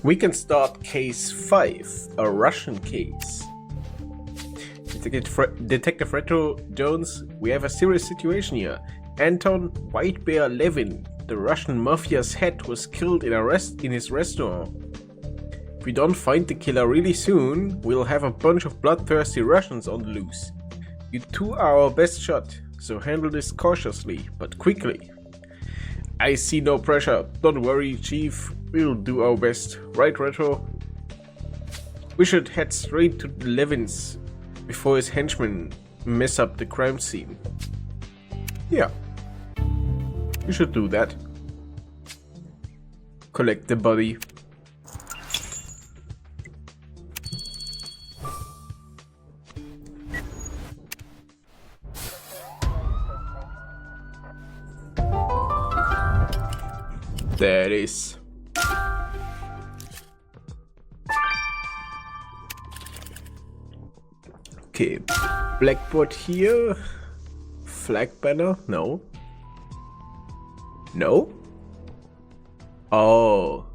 We can start case 5, a Russian case. Detective Retro Jones, we have a serious situation here. Anton White Bear Levin, the Russian mafia's head, was killed in his restaurant. If we don't find the killer really soon, we'll have a bunch of bloodthirsty Russians on the loose. You two are our best shot, so handle this cautiously, but quickly. I see no pressure. Don't worry, Chief. We'll do our best. Right, Retro? We should head straight to the Levins before his henchmen mess up the crime scene. Yeah. We should do that. Collect the body. There it is. Okay, blackboard here. Flag banner? No. No? Oh.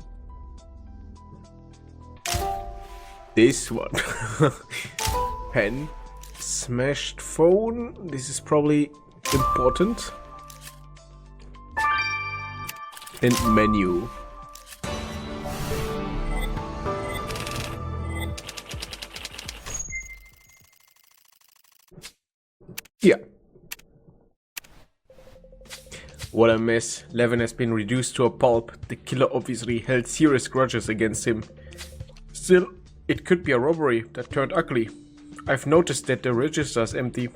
This one. Pen. Smashed phone. This is probably important. And menu. Yeah. What a mess. Levin has been reduced to a pulp. The killer obviously held serious grudges against him. Still, it could be a robbery that turned ugly. I've noticed that the register is empty.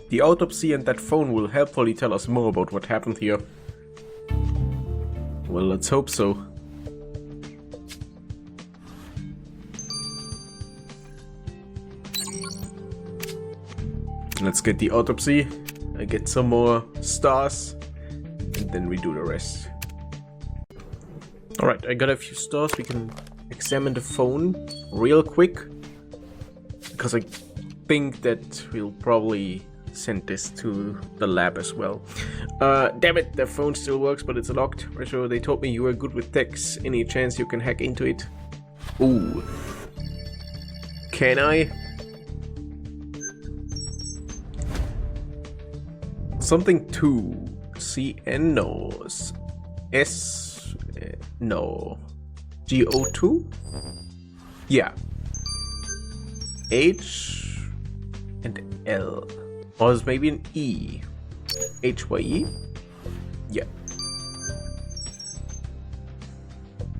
The autopsy and that phone will helpfully tell us more about what happened here. Well, let's hope so. Let's get the autopsy. I get some more stars, and then we do the rest. Alright, I got a few stars. We can examine the phone real quick, because I think that we'll probably send this to the lab as well. Damn it, the phone still works, but it's locked. Retro, they told me you were good with techs. Any chance you can hack into it? Ooh. Can I? Something 2. CN, no. S, no. GO2? Yeah. H and L. Or is maybe an E. HYE? Yeah.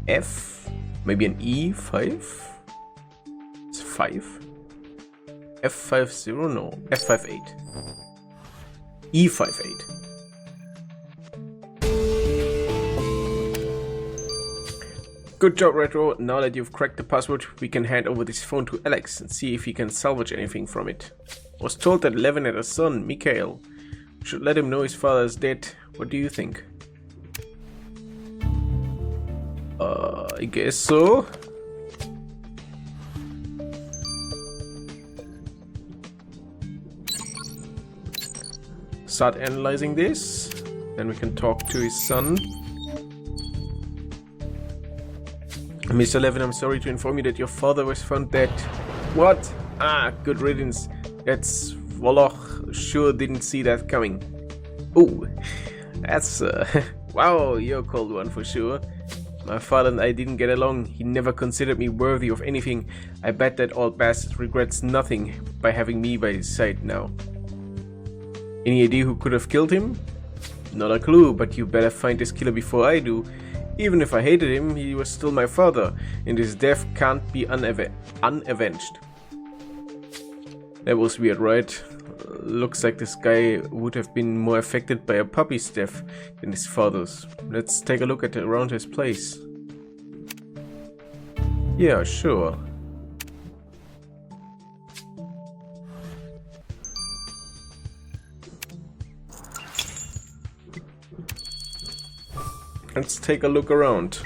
F? Maybe an E5? It's 5. F50? No. F58. E58. Good job, Retro. Now that you've cracked the password, we can hand over this phone to Alex and see if he can salvage anything from it. I was told that Levin had a son, Mikhail. We should let him know his father is dead. What do you think? I guess so. Start analyzing this. Then we can talk to his son. Mr. Levin, I'm sorry to inform you that your father was found dead. What? Ah, good riddance. That's Woloch. Sure didn't see that coming. Ooh, that's wow, you're a cold one for sure. My father and I didn't get along. He never considered me worthy of anything. I bet that old bastard regrets nothing by having me by his side now. Any idea who could have killed him? Not a clue, but you better find this killer before I do. Even if I hated him, he was still my father, and his death can't be unavenged. That was weird, right? Looks like this guy would have been more affected by a puppy's death than his father's. Let's take a look at around his place. Yeah, sure. Let's take a look around.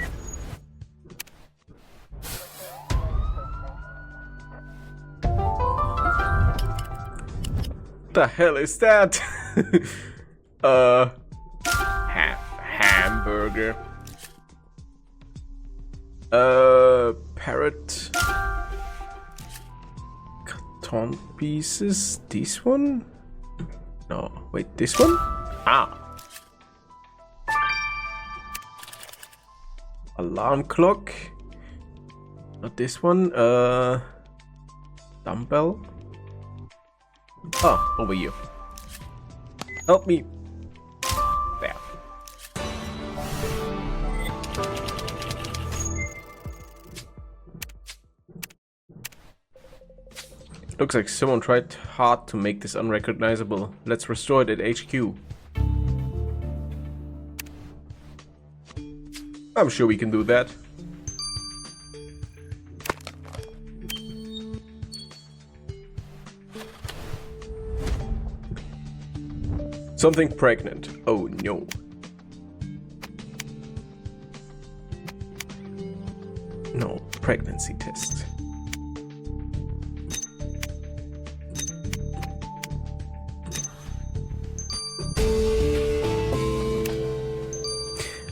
The hell is that? Hamburger. Parrot. Carton pieces. This one? No, wait, this one? Ah. Alarm clock. Not this one. Dumbbell. Ah, over here. Help me. There. Looks like someone tried hard to make this unrecognizable. Let's restore it at HQ. I'm sure we can do that. Something pregnant. Oh no. No, pregnancy test.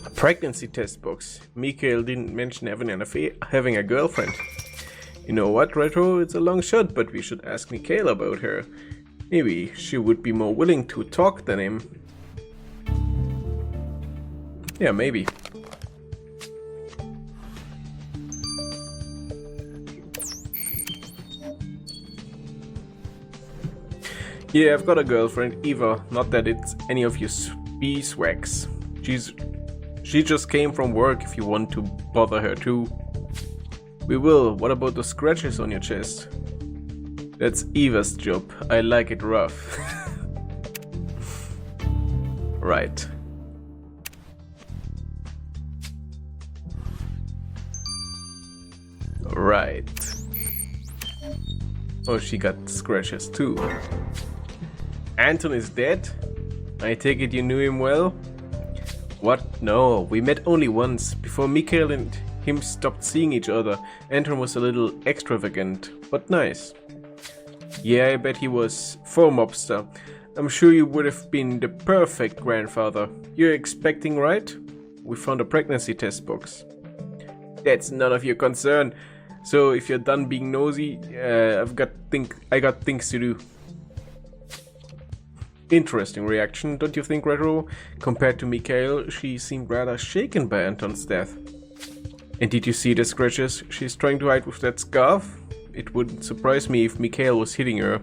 A pregnancy test box. Mikhail didn't mention having a girlfriend. You know what, Retro? It's a long shot, but we should ask Mikhail about her. Maybe she would be more willing to talk than him. Yeah, maybe. Yeah, I've got a girlfriend, Eva. Not that it's any of your beeswax. She just came from work if you want to bother her too. We will. What about the scratches on your chest? That's Eva's job. I like it rough. Right. Right. Oh, she got scratches too. Anton is dead? I take it you knew him well? What? No, we met only once. Before Mikhail and him stopped seeing each other, Anton was a little extravagant, but nice. Yeah, I bet he was. For a mobster. I'm sure you would have been the perfect grandfather. You're expecting, right? We found a pregnancy test box. That's none of your concern. So if you're done being nosy, I got things to do. Interesting reaction, don't you think, Retro? Compared to Mikhail, she seemed rather shaken by Anton's death. And did you see the scratches she's trying to hide with that scarf? It wouldn't surprise me if Mikhail was hitting her.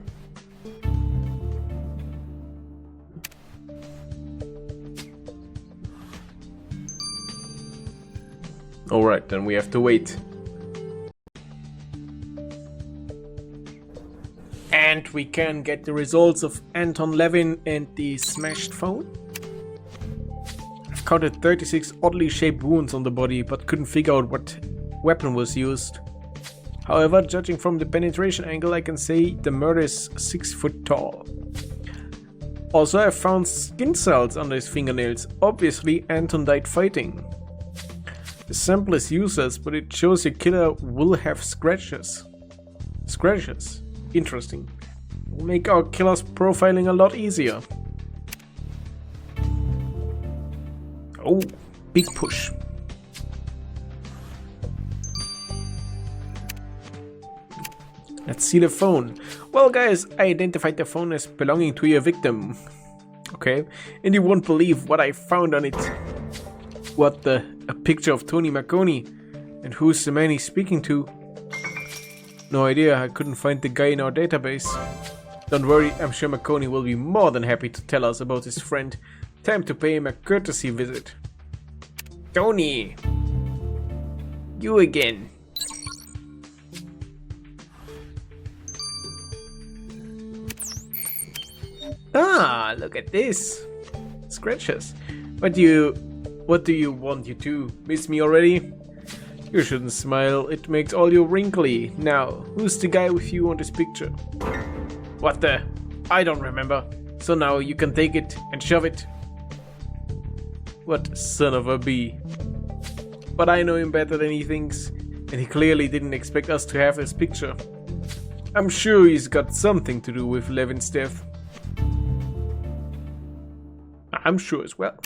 Alright, then we have to wait. And we can get the results of Anton Levin and the smashed phone. I've counted 36 oddly shaped wounds on the body, but couldn't figure out what weapon was used. However, judging from the penetration angle, I can say the murder is 6 foot tall. Also, I found skin cells under his fingernails. Obviously, Anton died fighting. The sample is useless, but it shows your killer will have scratches. Scratches? Interesting. Will make our killer's profiling a lot easier. Oh, big push. Let's see the phone. Well guys, I identified the phone as belonging to your victim. Okay, and you won't believe what I found on it. What the? A picture of Tony Marconi. And who's the man he's speaking to? No idea, I couldn't find the guy in our database. Don't worry, I'm sure Marconi will be more than happy to tell us about his friend. Time to pay him a courtesy visit. Tony! You again. Ah, look at this. Scratches. What do you want, you two? Miss me already? You shouldn't smile, it makes all you wrinkly. Now, who's the guy with you on this picture? What the? I don't remember. So now you can take it and shove it. What son of a bee. But I know him better than he thinks, and he clearly didn't expect us to have his picture. I'm sure he's got something to do with Levin's death. I'm sure as well.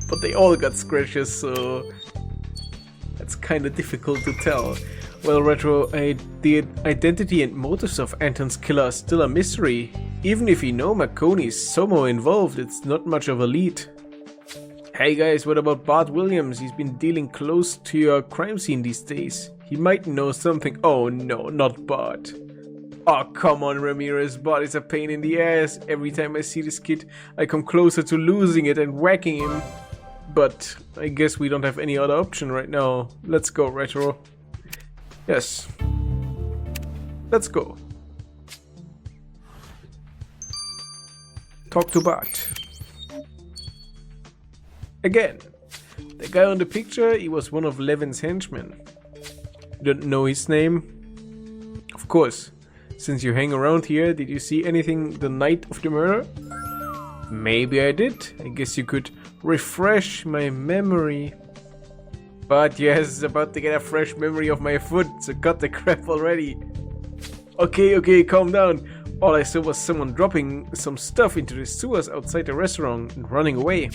but they all got scratches, so that's kind of difficult to tell. Well, Retro, the identity and motives of Anton's killer are still a mystery. Even if you know Marconi is somehow involved, it's not much of a lead. Hey guys, what about Bart Williams? He's been dealing close to your crime scene these days. He might know something. Oh no, not Bart. Oh come on Ramirez, Bart is a pain in the ass. Every time I see this kid, I come closer to losing it and whacking him. But I guess we don't have any other option right now. Let's go, Retro. Yes. Let's go. Talk to Bart. Again. The guy on the picture, he was one of Levin's henchmen. You don't know his name? Of course. Since you hang around here, did you see anything the night of the murder? Maybe I did. I guess you could refresh my memory. But yes, about to get a fresh memory of my foot, so cut the crap already. Okay, calm down. All I saw was someone dropping some stuff into the sewers outside the restaurant and running away.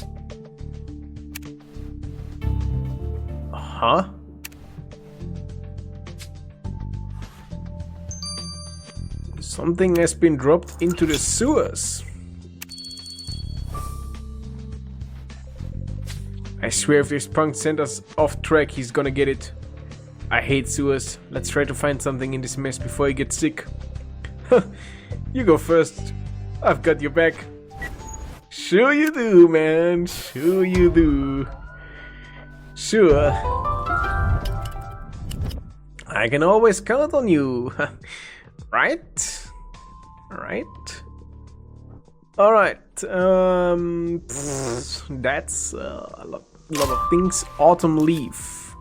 Huh? Something has been dropped into the sewers. I swear if this punk sent us off track, he's gonna get it. I hate sewers. Let's try to find something in this mess before he gets sick. You go first. I've got your back. Sure you do, man. Sure you do. Sure. I can always count on you. Right? Right? Alright. That's a lot of things. Autumn leaf.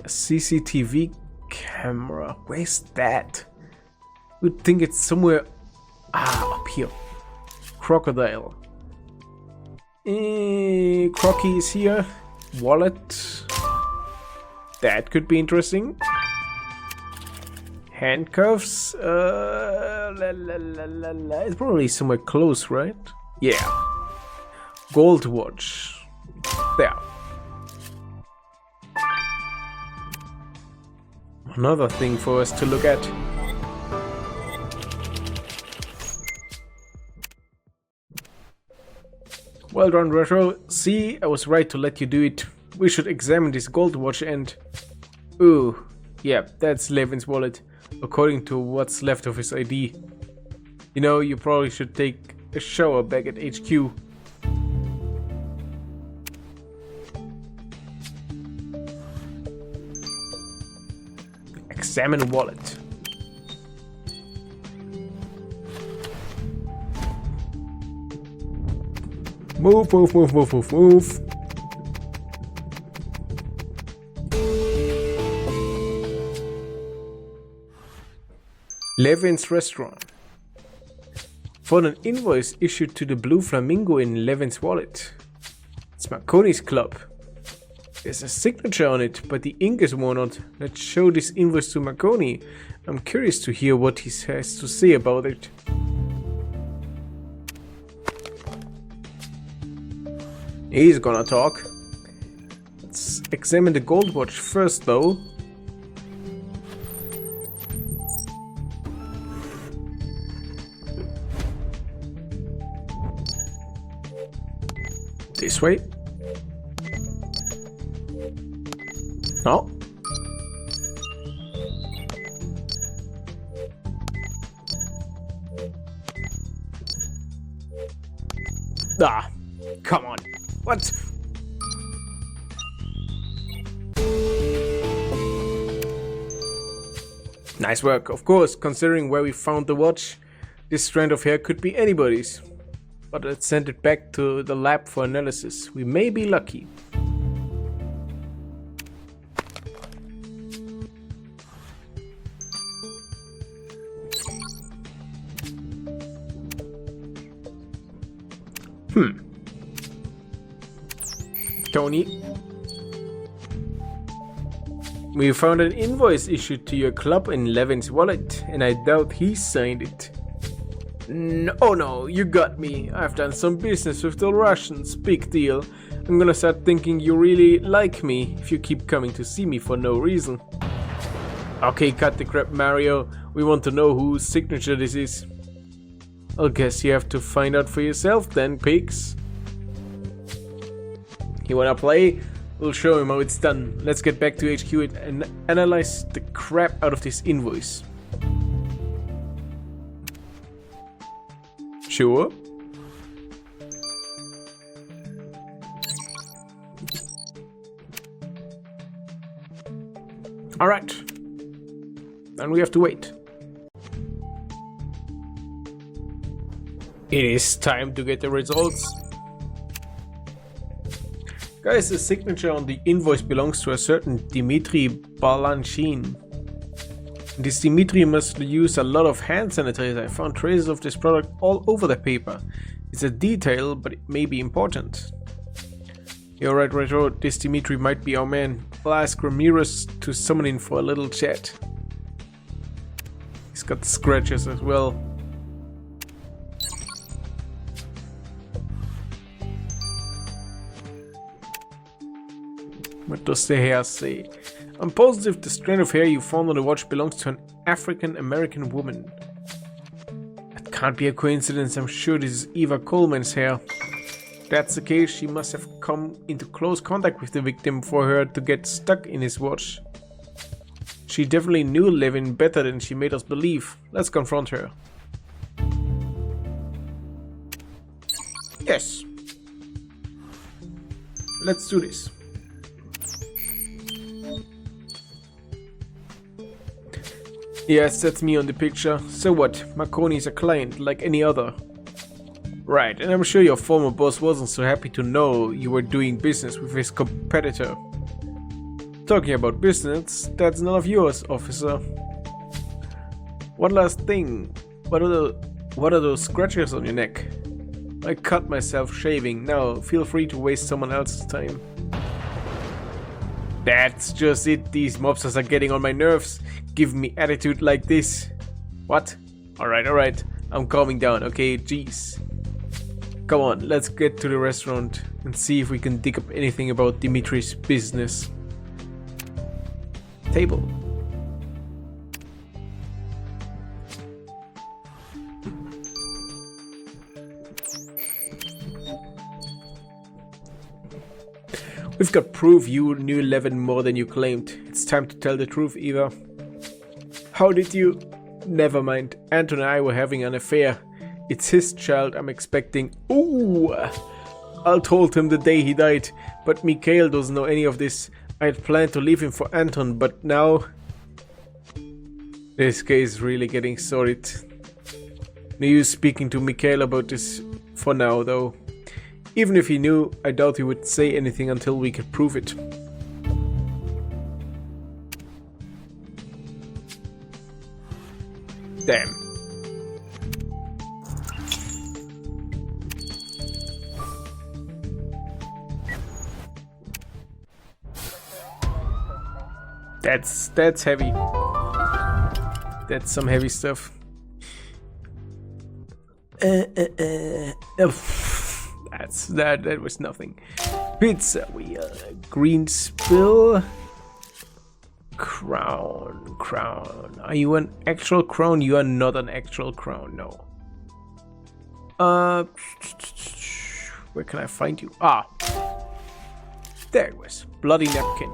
CCTV camera. Where's that? You'd think it's somewhere. Up here. Crocodile. Crocky is here. Wallet. That could be interesting. Handcuffs. It's probably somewhere close, right? Yeah. Gold watch. There. Another thing for us to look at. Well done, Retro. See, I was right to let you do it. We should examine this gold watch and... Ooh, yeah, that's Levin's wallet, according to what's left of his ID. You know, you probably should take a shower back at HQ. Examine wallet. Move. Levin's restaurant. Found an invoice issued to the Blue Flamingo in Levin's wallet. It's Marconi's club. There's a signature on it, but the ink is worn out. Let's show this invoice to Marconi. I'm curious to hear what he has to say about it. He's gonna talk. Let's examine the gold watch first, though. This way. No. Ah, come on. What? Nice work, of course, considering where we found the watch. This strand of hair could be anybody's. But let's send it back to the lab for analysis. We may be lucky. Tony. We found an invoice issued to your club in Levin's wallet, and I doubt he signed it. No, oh no, you got me. I've done some business with the Russians. Big deal. I'm gonna start thinking you really like me if you keep coming to see me for no reason. Okay, cut the crap, Mario. We want to know whose signature this is. I guess you have to find out for yourself then, pigs. You wanna play? We'll show him how it's done. Let's get back to HQ and analyze the crap out of this invoice. Sure. Alright. Then we have to wait. It is time to get the results. Guys, the signature on the invoice belongs to a certain Dmitry Balanchin. This Dmitry must use a lot of hand sanitizer. I found traces of this product all over the paper. It's a detail, but it may be important. You're right, Retro. This Dmitry might be our man. I'll ask Ramirez to summon in for a little chat. He's got scratches as well. What does the hair say? I'm positive the strand of hair you found on the watch belongs to an African-American woman. That can't be a coincidence. I'm sure this is Eva Coleman's hair. If that's the case, she must have come into close contact with the victim for her to get stuck in his watch. She definitely knew Levin better than she made us believe. Let's confront her. Yes. Let's do this. Yes, that's me on the picture. So what? Marconi is a client, like any other. Right, and I'm sure your former boss wasn't so happy to know you were doing business with his competitor. Talking about business, that's none of yours, officer. One last thing. What are those scratches on your neck? I cut myself shaving. Now, feel free to waste someone else's time. That's just it. These mobsters are getting on my nerves. Give me attitude like this. What? Alright. I'm calming down, okay? Jeez. Come on, let's get to the restaurant and see if we can dig up anything about Dimitri's business. Table. We've got proof you knew Levin more than you claimed. It's time to tell the truth, Eva. How did you? Never mind. Anton and I were having an affair. It's his child I'm expecting. Ooh! I told him the day he died, but Mikhail doesn't know any of this. I had planned to leave him for Anton, but now... This case is really getting sorted. No use speaking to Mikhail about this for now, though. Even if he knew, I doubt he would say anything until we could prove it. Damn. That's heavy. That's some heavy stuff. That was nothing. Pizza wheel, green spill, crown. Are you an actual crown? You are not an actual crown, no. Where can I find you? Ah, there it was. Bloody napkin.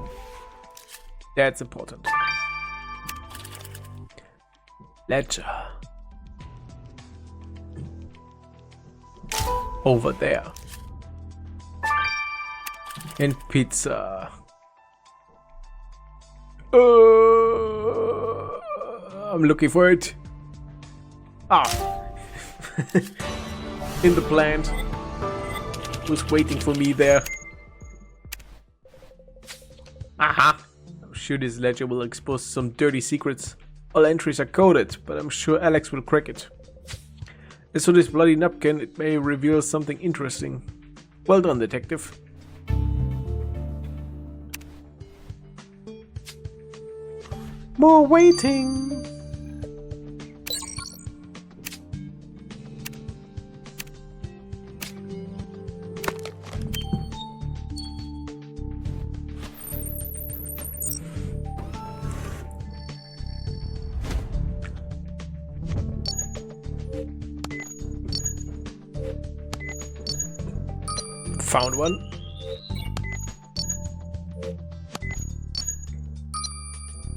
That's important. Ledger. Over there. And pizza. I'm looking for it. Ah. In the plant. Who's waiting for me there? Aha. I'm sure this ledger will expose some dirty secrets. All entries are coded, but I'm sure Alex will crack it. As for this bloody napkin, it may reveal something interesting. Well done, detective. More waiting! Found one.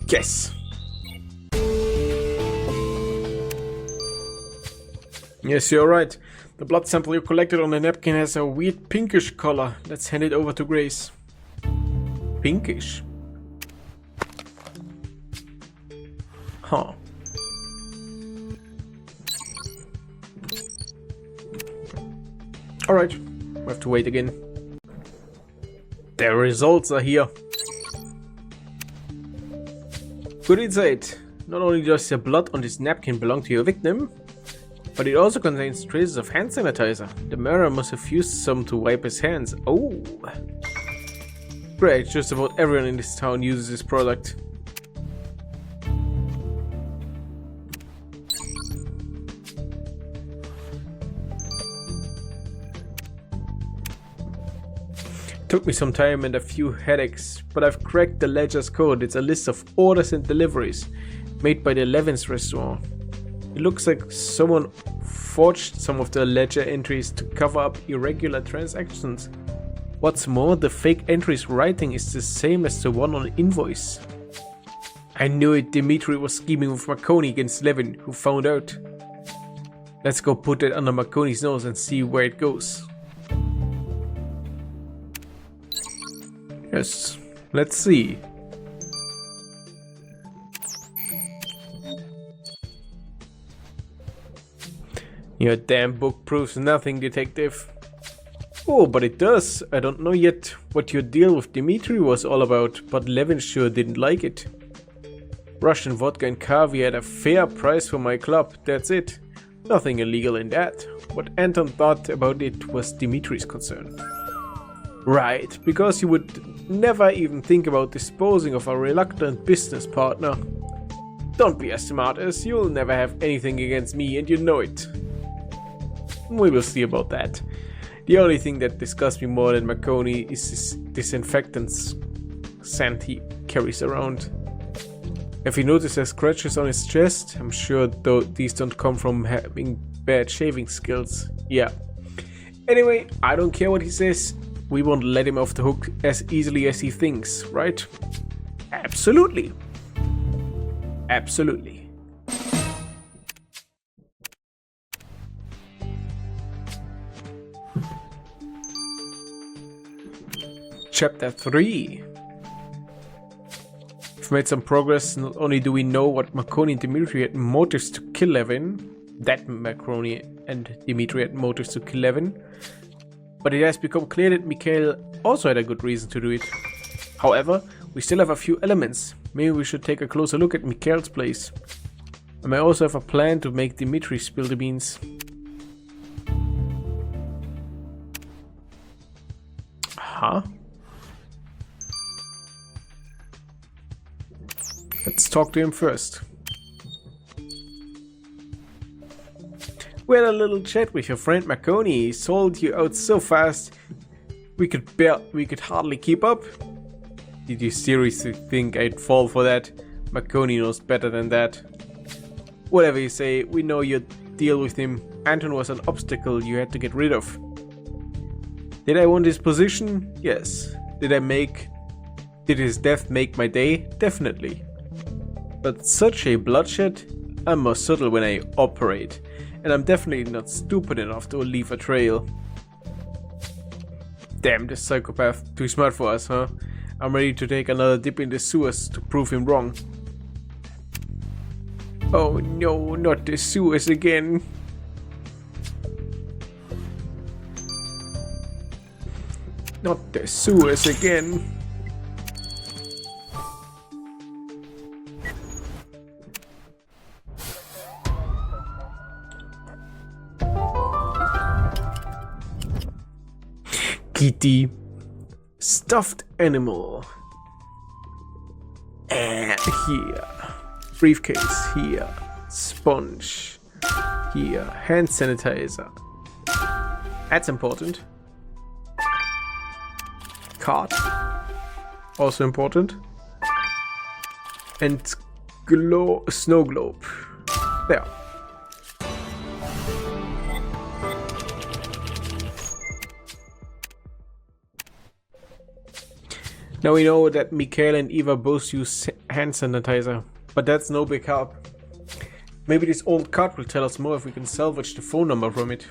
Yes. Yes, you're right. The blood sample you collected on the napkin has a weird pinkish color. Let's hand it over to Grace. Pinkish? Huh. Alright, we have to wait again. The results are here. Good insight. Not only does the blood on this napkin belong to your victim, but it also contains traces of hand sanitizer. The murderer must have used some to wipe his hands. Oh. Great, just about everyone in this town uses this product. Took me some time and a few headaches, but I've cracked the ledger's code. It's a list of orders and deliveries made by the Levin's restaurant. It looks like someone forged some of the ledger entries to cover up irregular transactions. What's more, the fake entry's writing is the same as the one on invoice. I knew it. Dimitri was scheming with Marconi against Levin, who found out. Let's go put it under Marconi's nose and see where it goes. Yes, let's see. Your damn book proves nothing, detective. Oh, but it does. I don't know yet what your deal with Dimitri was all about, but Levin sure didn't like it. Russian vodka and caviar at a fair price for my club, that's it. Nothing illegal in that. What Anton thought about it was Dimitri's concern. Right, because you would never even think about disposing of a reluctant business partner. Don't be a smartass, you'll never have anything against me and you know it. We will see about that. The only thing that disgusts me more than Marconi is this disinfectant scent he carries around. If he notices scratches on his chest, I'm sure though these don't come from having bad shaving skills. Yeah. Anyway, I don't care what he says. We won't let him off the hook as easily as he thinks, right? Absolutely. Absolutely. Chapter 3. We've made some progress. Not only do we know what Marconi and Dimitri had motives to kill Levin, that Marconi and Dimitri had motives to kill Levin, but it has become clear that Mikhail also had a good reason to do it. However, we still have a few elements. Maybe we should take a closer look at Mikhail's place. I may also have a plan to make Dimitri spill the beans. Huh? Let's talk to him first. We had a little chat with your friend Marconi. He sold you out so fast we could hardly keep up. Did you seriously think I'd fall for that? Marconi knows better than that. Whatever you say, we know your deal with him. Anton was an obstacle you had to get rid of. Did I want his position? Yes. Did his death make my day? Definitely. But such a bloodshed? I'm more subtle when I operate. And I'm definitely not stupid enough to leave a trail. Damn, this psychopath. Too smart for us, huh? I'm ready to take another dip in the sewers to prove him wrong. Oh no, not the sewers again. Not the sewers again. Kitty. Stuffed animal. And here. Briefcase here. Sponge. Here. Hand sanitizer. That's important. Card. Also important. And snow globe. There. Now we know that Mikhail and Eva both use hand sanitizer, but that's no big help. Maybe this old card will tell us more if we can salvage the phone number from it.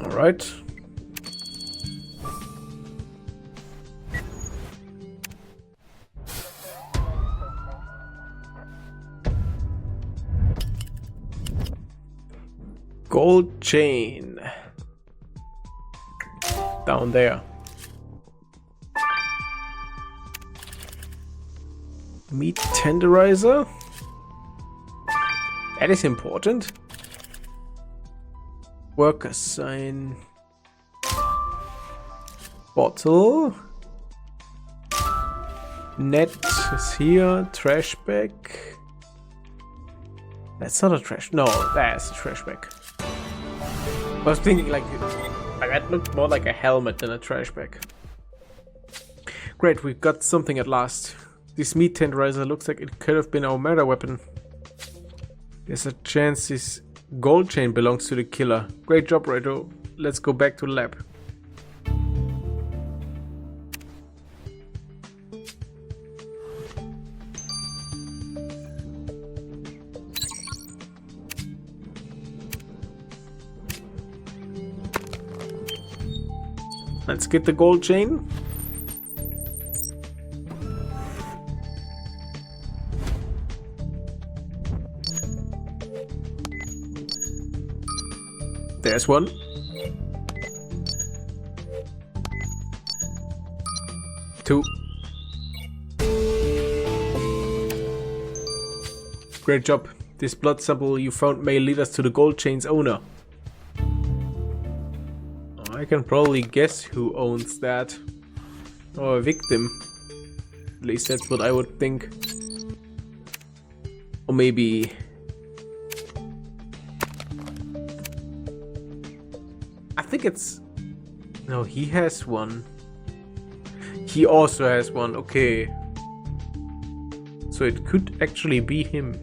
Alright. Gold chain. Down there. Meat tenderizer. That is important. Worker sign. Bottle. Net is here. Trash bag. That's not a trash. No, that's a trash bag. I was thinking like that looked more like a helmet than a trash bag. Great, we've got something at last. This meat tenderizer looks like it could have been our murder weapon. There's a chance this gold chain belongs to the killer. Great job, Reto. Let's go back to the lab. Let's get the gold chain. There's one. Two. Great job. This blood sample you found may lead us to the gold chain's owner. I can probably guess who owns that. Or a victim. At least that's what I would think. Or maybe... I think it's... No, he has one. He also has one, okay. So it could actually be him.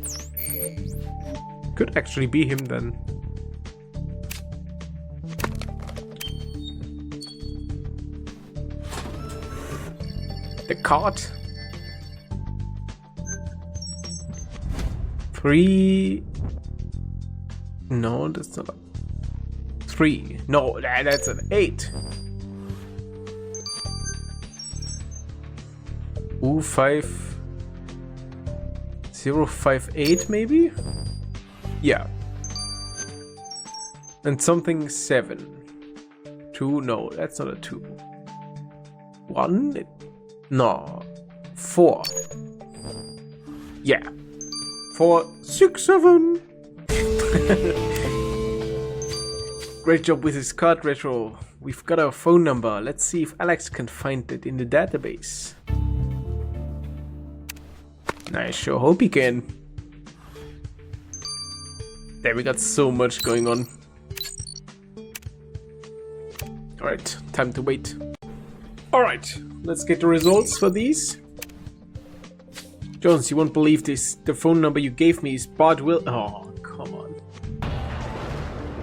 Could actually be him then. The card. 3. No, that's not a 3. No, that's an 8. Ooh, 5. 058 maybe? Yeah. And something 7. 2, no, that's not a 2. 1? No. 4. Yeah. 4, 6, 7. Great job with this card, Retro. We've got our phone number. Let's see if Alex can find it in the database. I sure hope he can. There, we got so much going on. Alright, time to wait. Alright, let's get the results for these. Jones, you won't believe this. The phone number you gave me is Bart Will. Oh, come on.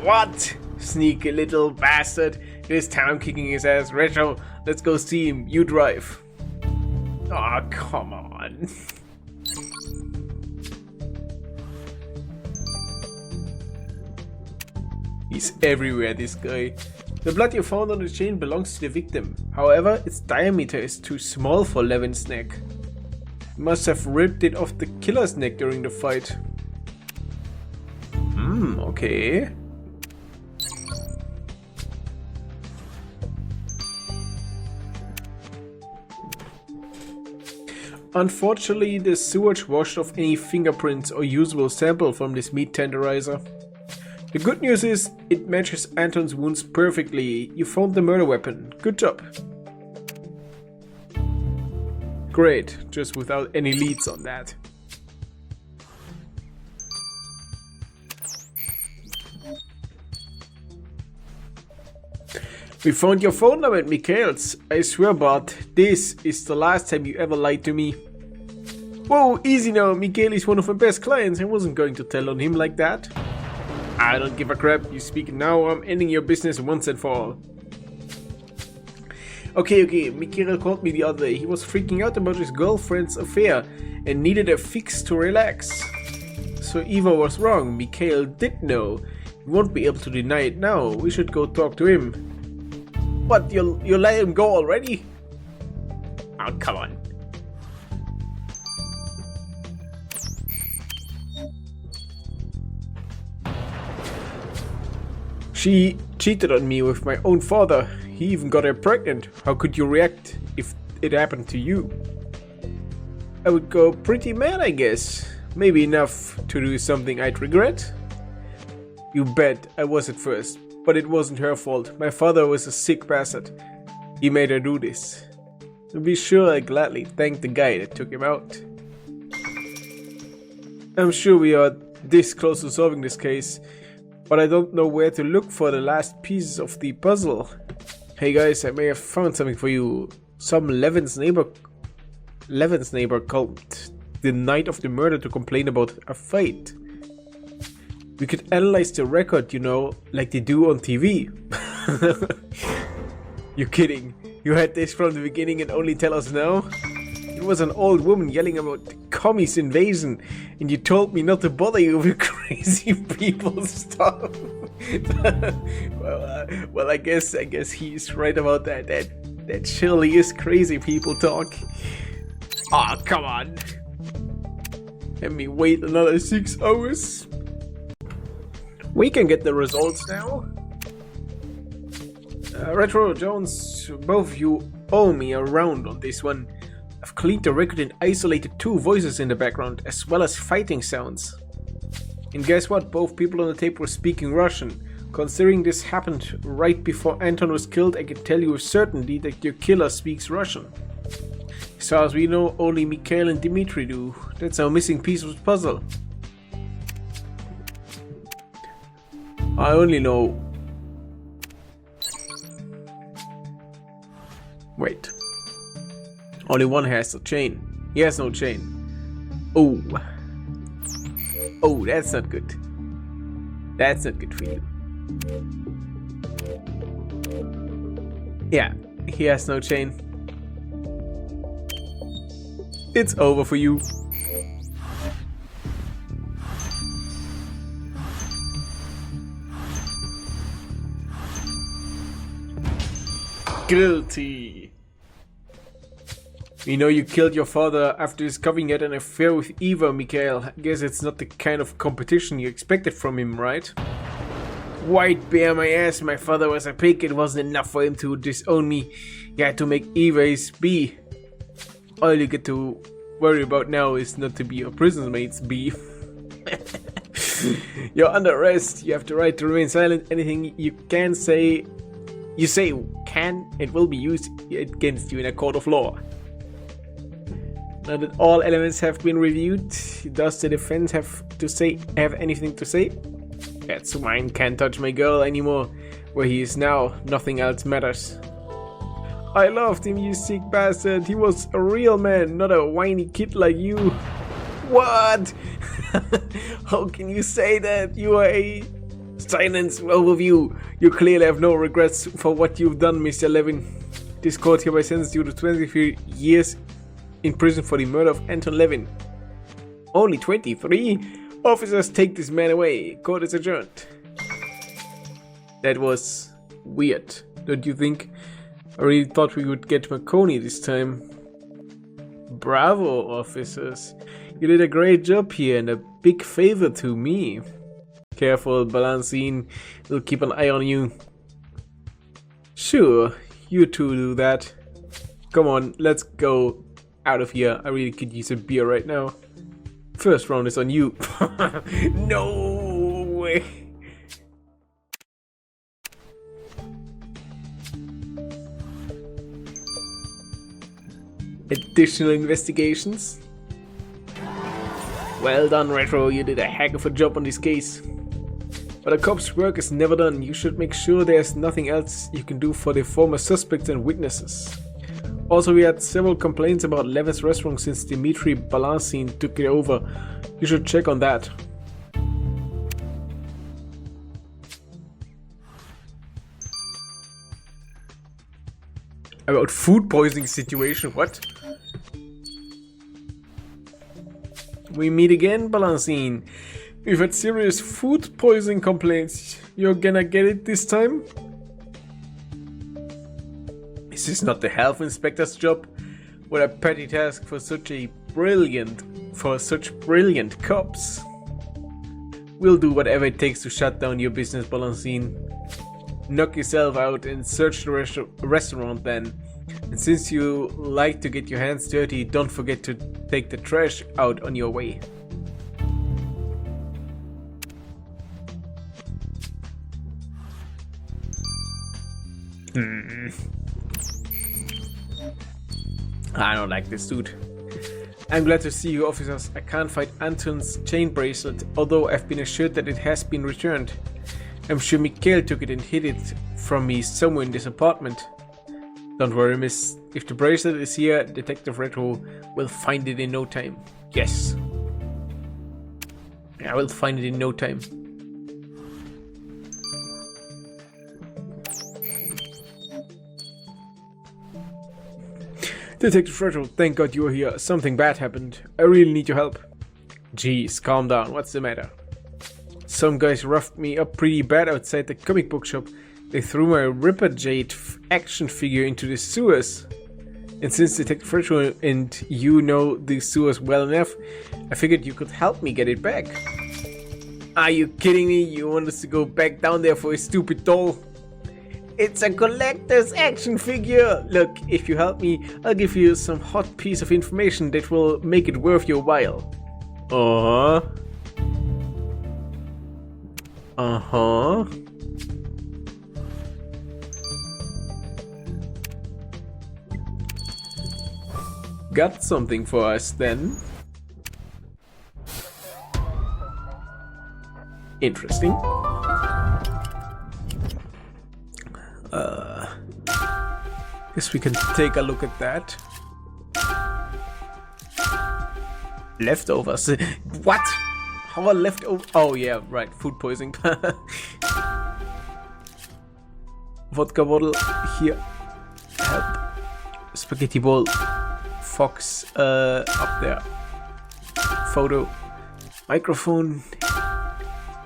What? Sneaky little bastard. This time kicking his ass. Retro, let's go see him. You drive. Oh, come on. He's everywhere, this guy. The blood you found on the chain belongs to the victim. However, its diameter is too small for Levin's neck. He must have ripped it off the killer's neck during the fight. Okay. Unfortunately, the sewage washed off any fingerprints or usable sample from this meat tenderizer. The good news is, it matches Anton's wounds perfectly. You found the murder weapon. Good job. Great, just without any leads on that. We found your phone number at Mikhail's. I swear, Bart, this is the last time you ever lied to me. Whoa, easy now. Mikhail is one of my best clients. I wasn't going to tell on him like that. I don't give a crap. You speak now, I'm ending your business once and for all. Okay. Mikhail called me the other day. He was freaking out about his girlfriend's affair and needed a fix to relax. So Eva was wrong. Mikhail did know. He won't be able to deny it now. We should go talk to him. What? You let him go already? Oh, come on. She cheated on me with my own father. He even got her pregnant. How could you react if it happened to you? I would go pretty mad, I guess. Maybe enough to do something I'd regret. You bet I was at first, but it wasn't her fault. My father was a sick bastard. He made her do this. To be sure, I gladly thanked the guy that took him out. I'm sure we are this close to solving this case, but I don't know where to look for the last pieces of the puzzle. Hey guys, I may have found something for you. Some Levin's neighbor called the night of the murder to complain about a fight. We could analyze the record, you know, like they do on TV. You're kidding. You had this from the beginning and only tell us now? It was an old woman yelling about the commies invasion, and you told me not to bother you with crazy people stuff. well, I guess he's right about that. That surely is crazy people talk. Aw, oh, come on. Let me wait another 6 hours. We can get the results now. Retro, Jones, both of you owe me a round on this one. I've cleaned the record and isolated 2 voices in the background, as well as fighting sounds. And guess what? Both people on the tape were speaking Russian. Considering this happened right before Anton was killed, I can tell you with certainty that your killer speaks Russian. As far as we know, only Mikhail and Dmitri do. That's our missing piece of the puzzle. I only know... Wait. Only one has a chain. He has no chain. Oh. Oh, that's not good. That's not good for you. Yeah, he has no chain. It's over for you. Guilty. We know you killed your father after discovering he had an affair with Eva, Mikhail. I guess it's not the kind of competition you expected from him, right? White bear my ass, my father was a pig. It wasn't enough for him to disown me. He had to make Eva his bee. All you get to worry about now is not to be your prison mate's bee. You're under arrest. You have the right to remain silent. Anything you can say, you say can and will be used against you in a court of law. Now that all elements have been reviewed, does the defense have anything to say? That swine can't touch my girl anymore. Where he is now, nothing else matters. I loved him, you sick bastard. He was a real man, not a whiny kid like you. What? How can you say that? You are a... Silence, overview. You clearly have no regrets for what you've done, Mr. Levin. This court hereby sentences you to 23 years in prison for the murder of Anton Levin. Only 23? Officers, take this man away. Court is adjourned. That was weird, don't you think? I really thought we would get Marconi this time. Bravo, officers. You did a great job here and a big favor to me. Careful, Balancine. We'll keep an eye on you. Sure, you two do that. Come on, let's go out of here. I really could use a beer right now. First round is on you. No way. Additional investigations. Well done, Retro. You did a heck of a job on this case. But a cop's work is never done. You should make sure there's nothing else you can do for the former suspects and witnesses. Also, we had several complaints about Levin's restaurant since Dmitry Balasin took it over. You should check on that. About food poisoning situation, what? We meet again, Balasin. We've had serious food poisoning complaints. You're gonna get it this time? Is this not the health inspector's job? What a petty task for such brilliant cops. We'll do whatever it takes to shut down your business, Balancine. Knock yourself out and search the restaurant then. And since you like to get your hands dirty, don't forget to take the trash out on your way. I don't like this dude. I'm glad to see you, officers. I can't find Anton's chain bracelet, although I've been assured that it has been returned. I'm sure Mikhail took it and hid it from me somewhere in this apartment. Don't worry, miss. If the bracelet is here, Detective Retro will find it in no time. Yes. I will find it in no time. Detective Retro, thank God you are here. Something bad happened. I really need your help. Jeez, calm down. What's the matter? Some guys roughed me up pretty bad outside the comic book shop. They threw my Ripper Jade action figure into the sewers. And since Detective Retro and you know the sewers well enough, I figured you could help me get it back. Are you kidding me? You want us to go back down there for a stupid doll? It's a collector's action figure! Look, if you help me, I'll give you some hot piece of information that will make it worth your while. Got something for us then. Interesting. Guess we can take a look at that. Leftovers. What? How are leftovers? Oh yeah, right. Food poisoning. Vodka bottle here. Help. Spaghetti bowl. Fox up there. Photo. Microphone.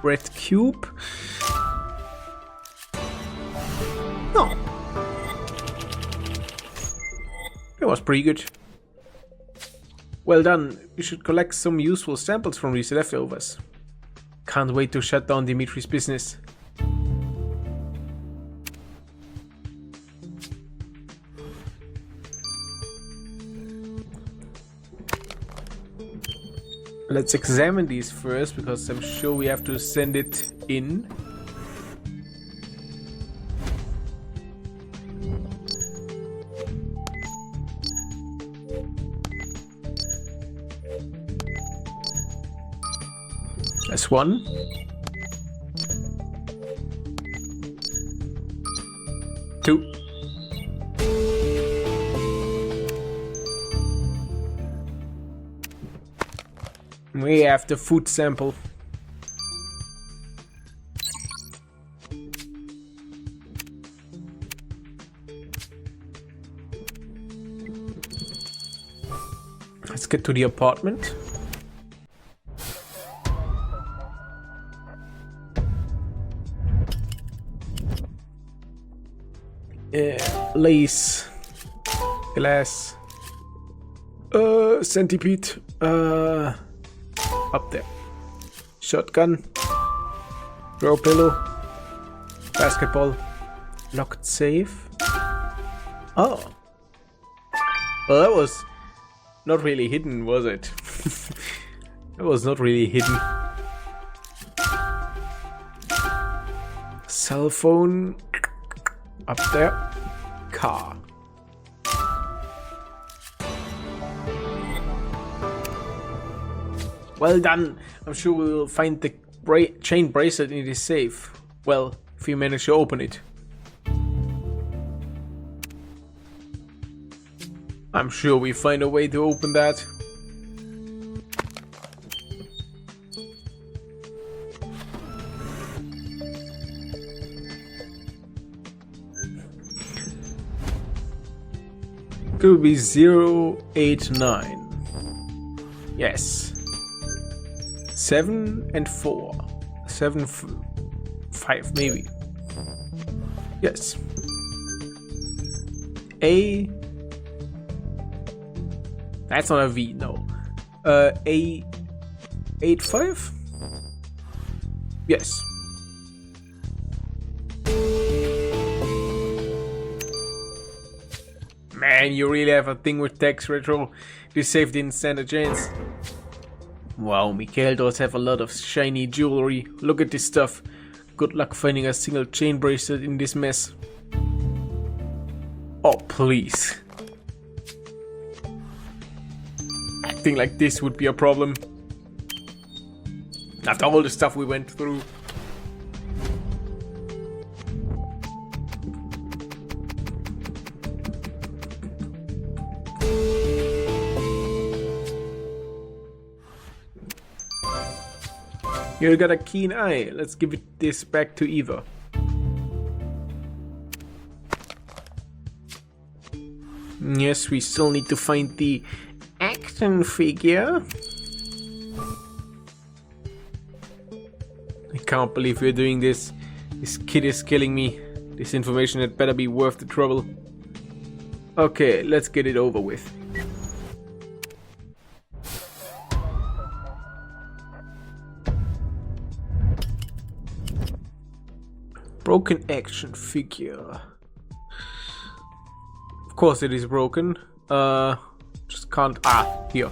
Red cube. No. That was pretty good. Well done. We should collect some useful samples from these leftovers. Can't wait to shut down Dimitri's business. Let's examine these first, because I'm sure we have to send it in. That's one. Two. We have the food sample. Let's get to the apartment. Lace. Glass. Centipede. Up there. Shotgun. Throw pillow. Basketball. Locked safe. Oh. Well, that was not really hidden, was it? That was not really hidden. Cell phone. Up there. Car. Well done. I'm sure we'll find the chain bracelet in the safe. Well, if we manage to open it. I'm sure we find a way to open that. Could be 089. Yes. 7 and 4. 7, 5 maybe. Yes. A. That's not a V, no. A 85? Yes. Man, you really have a thing with text, Retro. This safe didn't stand a chance. Wow, Mikhail does have a lot of shiny jewelry. Look at this stuff. Good luck finding a single chain bracelet in this mess. Oh, please. Acting like this would be a problem. After all the stuff we went through. You got a keen eye. Let's give this back to Eva. Yes, we still need to find the action figure. I can't believe we're doing this. This kid is killing me. This information had better be worth the trouble. Okay, let's get it over with. Broken action figure. Of course it is broken. Just can't. Ah, here.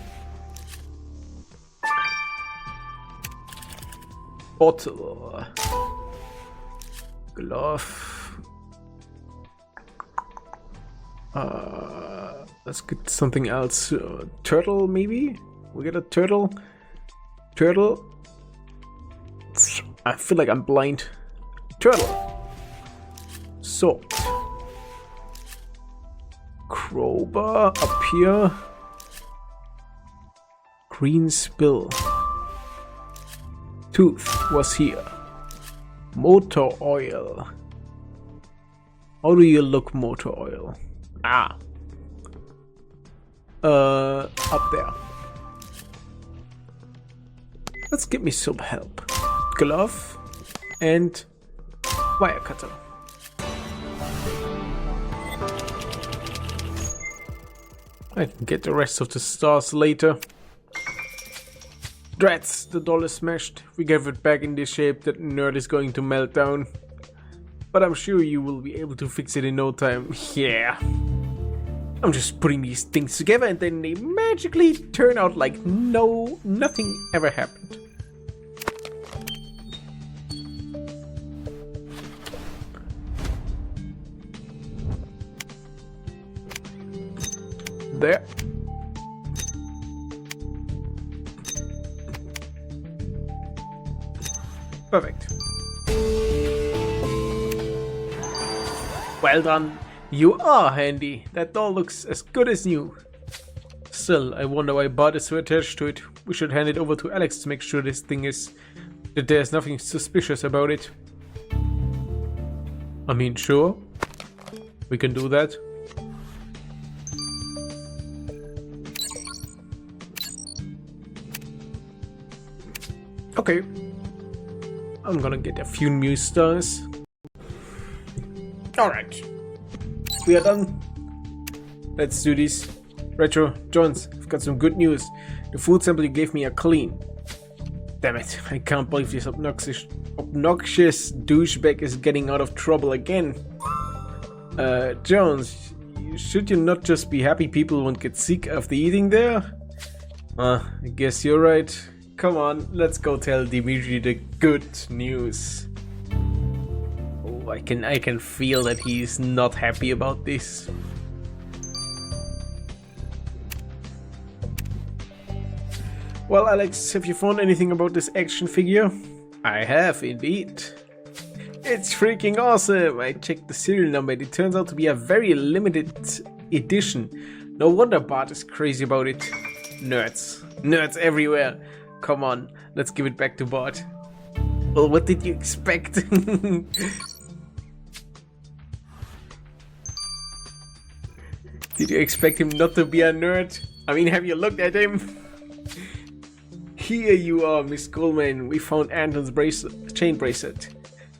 Bottle. Glove. Let's get something else. Turtle, maybe? We get a turtle. Turtle. I feel like I'm blind. Turtle. Sword. Crowbar up here. Green spill. Tooth was here. Motor oil. How do you look motor oil? Ah. Up there. Let's get me some help. Glove and wire cutter. I can get the rest of the stars later. Drats, the doll is smashed. We gave it back in this shape, that nerd is going to melt down. But I'm sure you will be able to fix it in no time. Yeah. I'm just putting these things together and then they magically turn out like nothing ever happened. There. Perfect. Well done. You are handy. That doll looks as good as new. Still, I wonder why Bart is so attached to it. We should hand it over to Alex to make sure this thing is... that there's nothing suspicious about it. I mean, sure. We can do that. Okay. I'm gonna get a few new stars. Alright. We are done. Let's do this. Retro, Jones, I've got some good news. The food sample you gave me are clean. Damn it, I can't believe this obnoxious douchebag is getting out of trouble again. Jones, should you not just be happy people won't get sick after eating there? I guess you're right. Come on, let's go tell Dimitri the good news. Oh, I can feel that he's not happy about this. Well, Alex, have you found anything about this action figure? I have, indeed. It's freaking awesome! I checked the serial number and it turns out to be a very limited edition. No wonder Bart is crazy about it. Nerds. Nerds everywhere. Come on, let's give it back to Bart. Well, what did you expect? Did you expect him not to be a nerd? I mean, have you looked at him? Here you are, Miss Coleman. We found Anton's chain bracelet.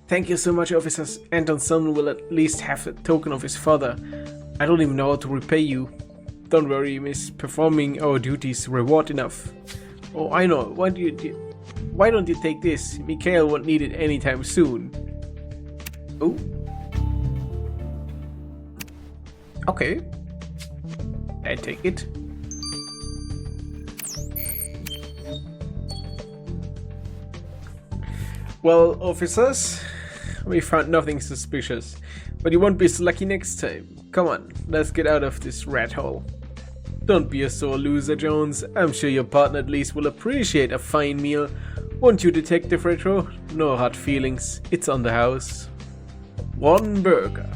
Thank you so much, officers. Anton's son will at least have a token of his father. I don't even know how to repay you. Don't worry, miss. Performing our duties reward enough. Oh, I know. Why don't you take this? Mikhail won't need it anytime soon. Oh. Okay. I take it. Well, officers, we found nothing suspicious, but you won't be so lucky next time. Come on, let's get out of this rat hole. Don't be a sore loser, Jones. I'm sure your partner at least will appreciate a fine meal. Won't you, Detective Retro? No hard feelings. It's on the house. One burger.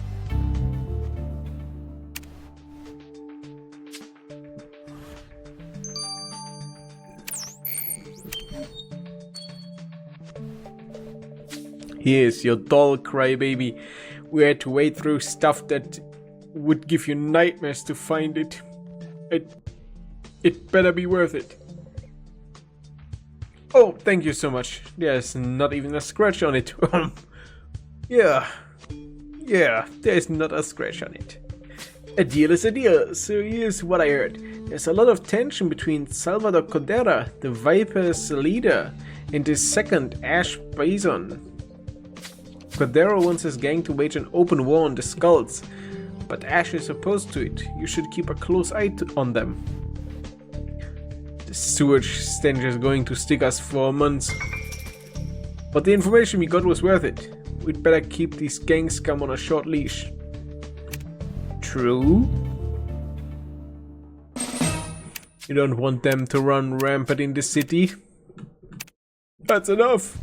Here's your doll, crybaby. We had to wade through stuff that would give you nightmares to find it. It better be worth it. Oh, thank you so much. There's not even a scratch on it. Yeah, there's not a scratch on it. A deal is a deal, so here's what I heard. There's a lot of tension between Salvador Codera, the Viper's leader, and his second, Ash Bison. Codera wants his gang to wage an open war on the Skulls, but Ash is opposed to it. You should keep a close eye on them. The sewage stench is going to stick us for months. But the information we got was worth it. We'd better keep these gang scum on a short leash. True. You don't want them to run rampant in the city. That's enough.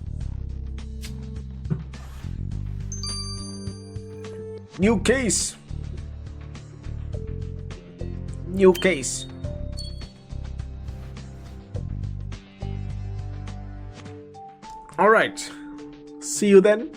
New case. New case. Alright. See you then.